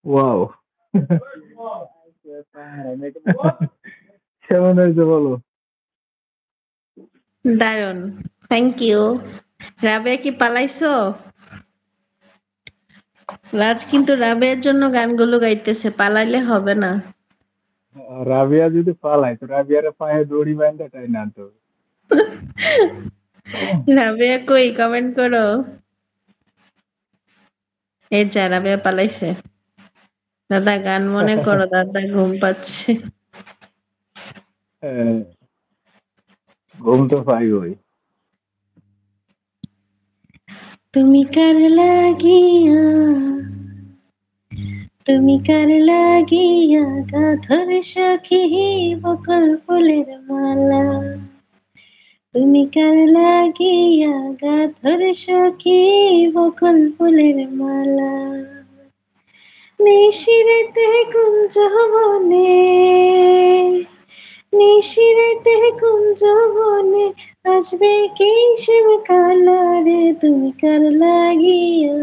Wow! কেমন হয়েছে বলো? দারুণ। Thank you. রাবেয়া কি পালাইছো? রাজ কিন্তু রাবেয়ার জন্য গানগুলো গাইতেছে, পালাইলে হবে না। রাবিয়া যদি পালায় তো রাবিয়ার পায়ে দড়ি বাঁধা টাইনা আনতে হবে। রাবেয়া কই, কমেন্ট করো। এই যা রাবেয়া পালাইছে। দাদা গান মনে করো, দাদা ঘুম পাচ্ছে। হ্যাঁ, ঘুম তো পাইবই। তুমি কার লাগিয়া, তুমি কার লাগিয়া গাধর সখী বকুল ফুলের মালা, তুমি কার লাগিয়া গাধর সখী বকুল ফুলের মালা, নিশিরেতে কুঞ্জ বনে, নিশিরেতে কুঞ্জ বনে আসবে কি শিব কালা রে, তুমি কার লাগিয়া,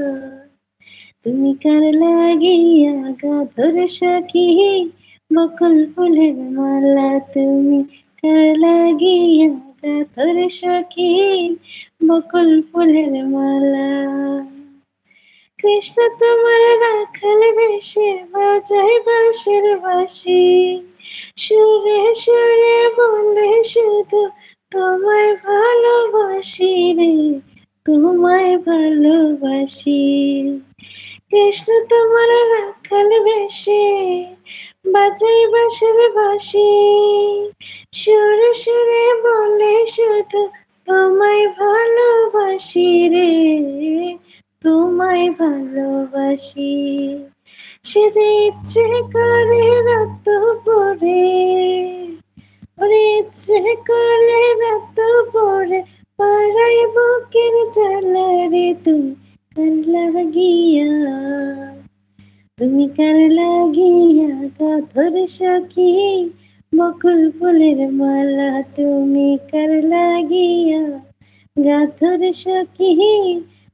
তুমি কার লাগিয়া গাধর সখী বকুল ফুলের মালা, তুমি কার লাগিয়া গাধর সখী বকুল ফুলের মালা, কৃষ্ণ তোমার রাখাল বেশে বাজায় বাঁশের বাঁশি, সুরে সুরে বলে শুধু তোমায় ভালোবাসি রে, তোমায় ভালোবাসি। কৃষ্ণ তোমার রাখাল বেশে বাজাই বাঁশের বাঁশি, সুরে সুরে বলে শুধু তোমায় ভালোবাসি রে, তোমায় ভালোবাসি। সে যে ইচ্ছে করে রাত পরে, ওরে ইচ্ছে করে রাত পরে পাড়াই বুকের জ্বালা রে, তুমি কার লাগিয়া, তুমি কার লাগিয়া গাধর সখী বকুল ফুলের মালা, তুমি কার লাগিয়া গাধর সখী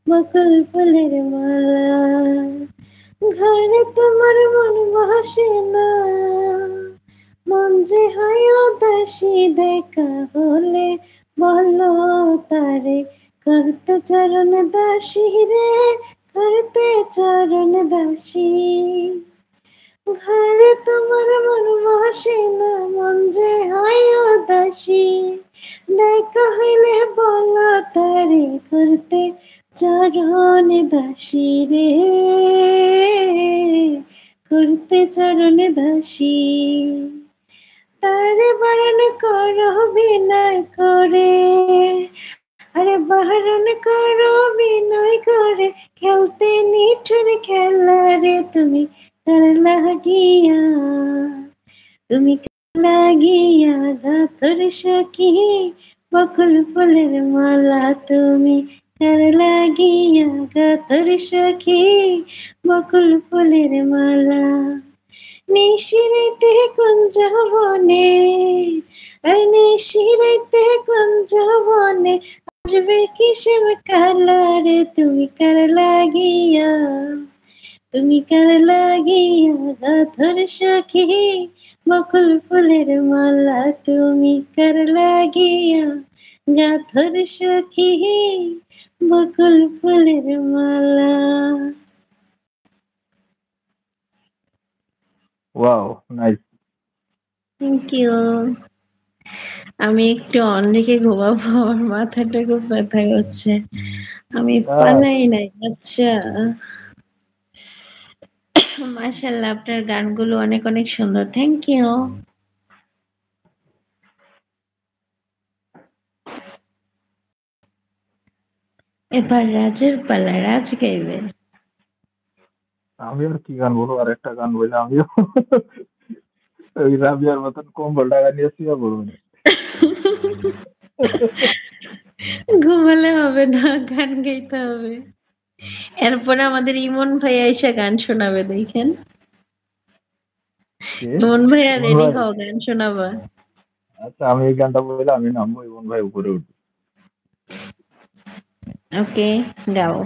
বকুল ফুলের মালা, ঘরে তোমার মন বসে না, মন যে হয় উদাসী, দেখা হলে বলো তারে করতে চরণ দাসী রে, করতে চরণ দাসী। ঘরে তোমার মন বসে না, মন যে হয় উদাসী, দেখা হইলে বলো তারে করতে চরণ দাসী রে, করতে চরণ দাসী। তারে বারণ করো বিনয় করে, আরে বারণ করো বিনয় করে, খেলতে নিঠুর খেলা রে, তুমি কার লাগিয়া, তুমি কার লাগিয়া গাধর সখী বকুল ফুলের মালা, তুমি কার লাগিয়া গাধর সখী বকুল ফুলের মালা, নিশিরাতে কুঞ্জ বনে, আর নিশিরাতে কুঞ্জ বনে আসবে কি শিব কালা রে, তুমি কার লাগিয়া, তুমি কার লাগিয়া গাধর সখী বকুল ফুলের মালা, তুমি কার লাগিয়া গাধর সখী বকুল ফুলের মালা। ওয়াও! নাইস। Thank you. আমি একটু অন রেখে ঘুমাবো, আমার মাথাটা খুব ব্যথা করছে। আমি তাই? পালাই নাই। আচ্ছা, মাশাআল্লাহ, আপনার গানগুলো অনেক অনেক সুন্দর। Thank you. এবার রাজের পালা, রাজ গাইবে। আমি আর কি গান বলবো? আরেকটা গান বললে আমিও ওই রাবিয়ার মতন কম্বল টাকা নিয়ে শুয়ে পড়বো না। ঘুমালে হবে না, গান গাইতে হবে। এরপরে আমাদের ইমন ভাই এসে গান শোনাবে, দেখেন। কে? ইমন ভাইয়া ইমন রেডি ভাই? হও, গান শোনাবা। আচ্ছা, আমি এই গানটা বললে আমি নামবো, ইমন ভাই উপরে উঠবে। ওকে, গাও।